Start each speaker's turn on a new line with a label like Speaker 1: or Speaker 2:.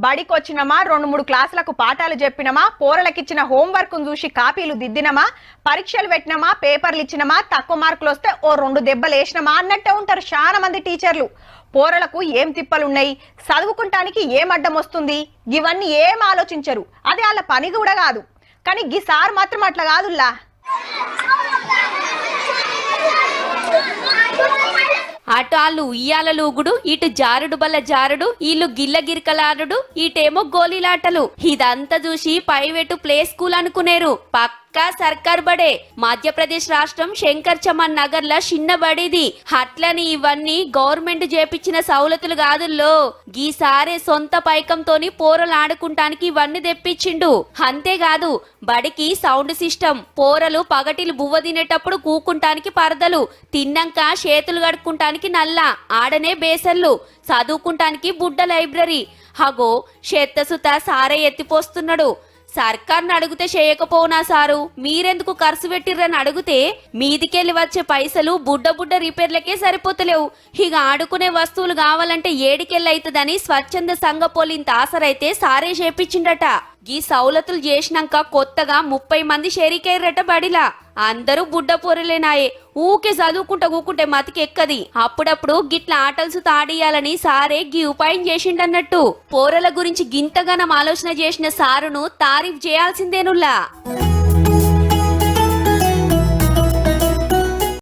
Speaker 1: బడికొచ్చినమా 2-3 క్లాసులకు పాఠాలు చెప్పినమా పోరలకిచ్చిన హోంవర్క్ చూసి కాపీలు దిద్దినమా పరీక్షలు పెట్టినమా పేపర్లు ఇచ్చినమా తక్కువ మార్కులు వస్తే ఓ 2 దెబ్బలు వేసినమా అన్నట్టే ఉంటారు చాలా మంది టీచర్లు. పోరలకు ఏం తిప్పలున్నాయి, చదువుకుంటానికి ఏం అడ్డం వస్తుంది, ఇవన్నీ ఏం ఆలోచించరు. అది వాళ్ళ పని కూడా కాదు. కానీ గీసారి మాత్రం అట్లా కాదుల్లా.
Speaker 2: అటు వాళ్ళు ఉయ్యాలూగుడు, ఇటు జారుడు బల్ల జారుడు, వీళ్ళు గిల్ల గిరికలాడుడు, ఇటేమో గోలీలాటలు. ఇదంతా చూసి ప్రైవేటు ప్లే స్కూల్ అనుకునేరు. పక్కా సర్కార్ బడే. మధ్యప్రదేశ్ రాష్ట్రం శంకర్ చమన్ నగర్ ల చిన్న బడిది. అట్లని ఇవన్నీ గవర్నమెంట్ చేపించిన సౌలతులు కాదుల్లో. గీసారే సొంత పైకంతోని పోరలు ఆడుకుంటానికి ఇవన్నీ తెప్పించిండు. అంతేకాదు బడికి సౌండ్ సిస్టమ్, పోరలు పగటిలు బువ్వ తినేటప్పుడు కూకుంటానికి పరదలు, తిన్నాక చేతులు కడుక్కుంటానికి నల్ల, ఆడనే బేసన్లు, చదువుకుంటానికి బుడ్డ లైబ్రరీ. హగో చెత్తసుత సారే ఎత్తిపోస్తున్నాడు. సర్కార్ని అడిగితే చేయకపోనా సారు, మీరెందుకు ఖర్చు పెట్టిర్రని అడిగితే మీదికెళ్ళి వచ్చే పైసలు బుడ్డ బుడ్డ రిపేర్లకే సరిపోతలేవు, ఇక ఆడుకునే వస్తువులు కావాలంటే ఏడికెళ్ళి అవుతుందని స్వచ్ఛంద సంఘ పోలింత ఆసరైతే సారే చేపించిండట. ఈ సౌలతులు చేసినాక కొత్తగా 30 మంది షెరీకైర్రట బడిలా. అందరూ బుడ్డ పొరలేనాయే. ఊకే చదువుకుంటా కూకుంటే మతికెక్కది. అప్పుడప్పుడు గిట్ల ఆటల్సు తాడియాలని సారే గీ ఉపాయం చేసిండన్నట్టు. పోరల గురించి గింతగానం ఆలోచన చేసిన సారును తారీఫ్ చేయాల్సిందేనుల్లా.